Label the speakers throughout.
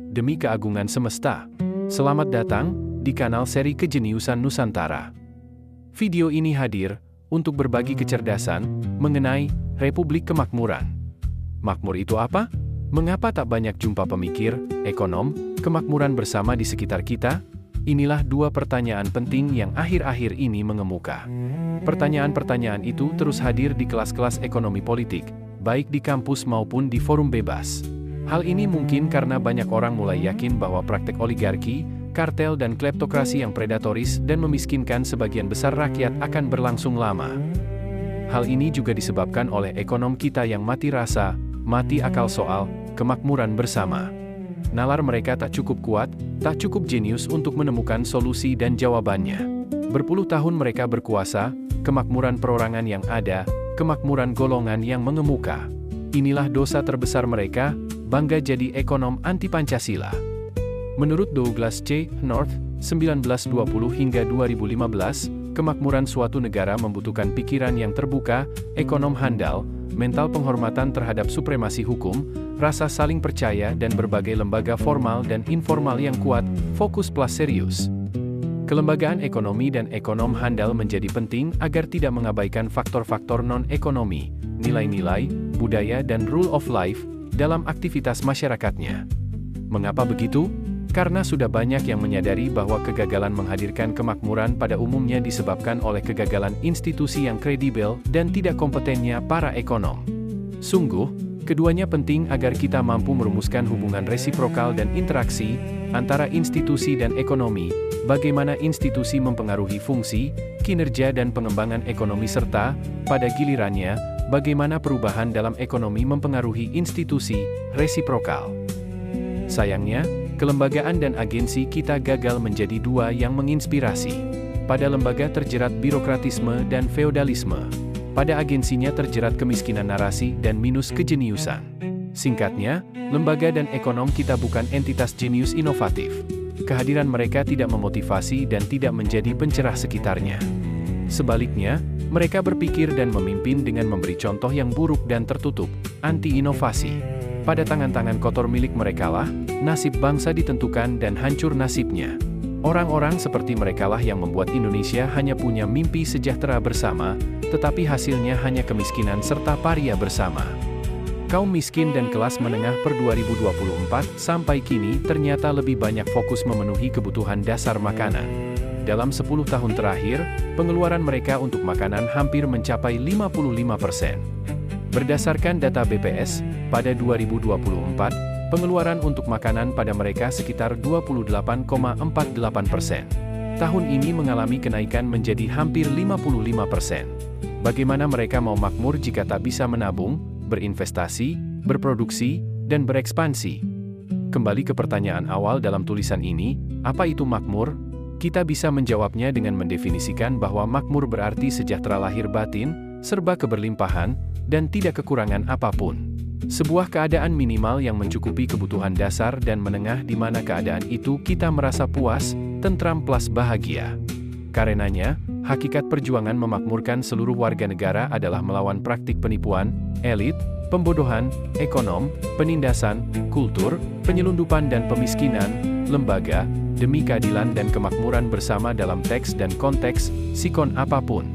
Speaker 1: demi keagungan semesta. Selamat datang di kanal seri Kejeniusan Nusantara. Video ini hadir untuk berbagi kecerdasan mengenai Republik Kemakmuran. Makmur itu apa? Mengapa tak banyak jumpa pemikir, ekonom, kemakmuran bersama di sekitar kita? Inilah dua pertanyaan penting yang akhir-akhir ini mengemuka. Pertanyaan-pertanyaan itu terus hadir di kelas-kelas ekonomi politik, baik di kampus maupun di forum bebas. Hal ini mungkin karena banyak orang mulai yakin bahwa praktek oligarki, kartel dan kleptokrasi yang predatoris dan memiskinkan sebagian besar rakyat akan berlangsung lama. Hal ini juga disebabkan oleh ekonom kita yang mati rasa, mati akal soal kemakmuran bersama. Nalar mereka tak cukup kuat, tak cukup jenius untuk menemukan solusi dan jawabannya. Berpuluh tahun mereka berkuasa, kemakmuran perorangan yang ada, kemakmuran golongan yang mengemuka. Inilah dosa terbesar mereka, bangga jadi ekonom anti-Pancasila. Menurut Douglas C. North, 1920 hingga 2015, kemakmuran suatu negara membutuhkan pikiran yang terbuka, ekonom handal, mental penghormatan terhadap supremasi hukum, rasa saling percaya dan berbagai lembaga formal dan informal yang kuat, fokus plus serius. Kelembagaan ekonomi dan ekonom handal menjadi penting agar tidak mengabaikan faktor-faktor non-ekonomi, nilai-nilai, budaya dan rule of life dalam aktivitas masyarakatnya. Mengapa begitu? Karena sudah banyak yang menyadari bahwa kegagalan menghadirkan kemakmuran pada umumnya disebabkan oleh kegagalan institusi yang kredibel dan tidak kompetennya para ekonom. Sungguh, keduanya penting agar kita mampu merumuskan hubungan resiprokal dan interaksi antara institusi dan ekonomi, bagaimana institusi mempengaruhi fungsi, kinerja dan pengembangan ekonomi serta, pada gilirannya, bagaimana perubahan dalam ekonomi mempengaruhi institusi, resiprokal. Sayangnya, kelembagaan dan agensi kita gagal menjadi dua yang menginspirasi. Pada lembaga terjerat birokratisme dan feodalisme. Pada agensinya terjerat kemiskinan narasi dan minus kejeniusan. Singkatnya, lembaga dan ekonom kita bukan entitas jenius inovatif. Kehadiran mereka tidak memotivasi dan tidak menjadi pencerah sekitarnya. Sebaliknya, mereka berpikir dan memimpin dengan memberi contoh yang buruk dan tertutup, anti-inovasi. Pada tangan-tangan kotor milik merekalah, nasib bangsa ditentukan dan hancur nasibnya. Orang-orang seperti merekalah yang membuat Indonesia hanya punya mimpi sejahtera bersama, tetapi hasilnya hanya kemiskinan serta paria bersama. Kaum miskin dan kelas menengah per 2024 sampai kini ternyata lebih banyak fokus memenuhi kebutuhan dasar makanan. Dalam 10 tahun terakhir, pengeluaran mereka untuk makanan hampir mencapai 55%. Berdasarkan data BPS, pada 2024, pengeluaran untuk makanan pada mereka sekitar 28,48%. Tahun ini mengalami kenaikan menjadi hampir 55%. Bagaimana mereka mau makmur jika tak bisa menabung, berinvestasi, berproduksi, dan berekspansi? Kembali ke pertanyaan awal dalam tulisan ini, apa itu makmur? Kita bisa menjawabnya dengan mendefinisikan bahwa makmur berarti sejahtera lahir batin, serba keberlimpahan, dan tidak kekurangan apapun. Sebuah keadaan minimal yang mencukupi kebutuhan dasar dan menengah di mana keadaan itu kita merasa puas, tentram plus bahagia. Karenanya, hakikat perjuangan memakmurkan seluruh warga negara adalah melawan praktik penipuan, elit, pembodohan, ekonom, penindasan, kultur, penyelundupan dan pemiskinan, lembaga, demi keadilan dan kemakmuran bersama dalam teks dan konteks, sikon apapun.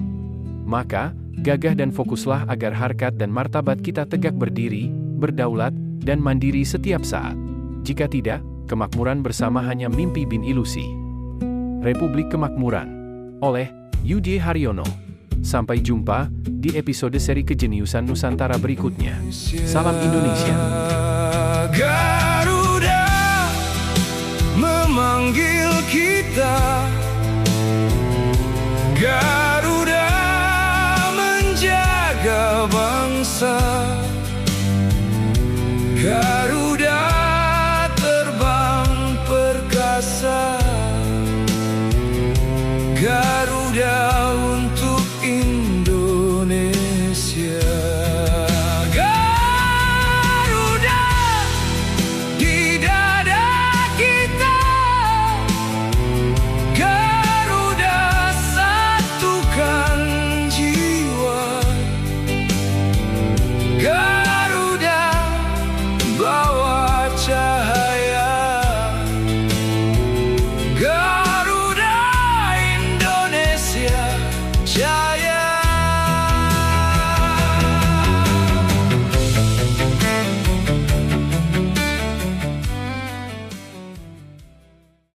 Speaker 1: Maka, gagah dan fokuslah agar harkat dan martabat kita tegak berdiri, berdaulat, dan mandiri setiap saat. Jika tidak, kemakmuran bersama hanya mimpi bin ilusi. Republik Kemakmuran. Oleh Yudhye Haryono. Sampai jumpa di episode seri Kejeniusan Nusantara berikutnya. Salam Indonesia.
Speaker 2: Garuda memanggil kita. Garuda menjaga bangsa. Garuda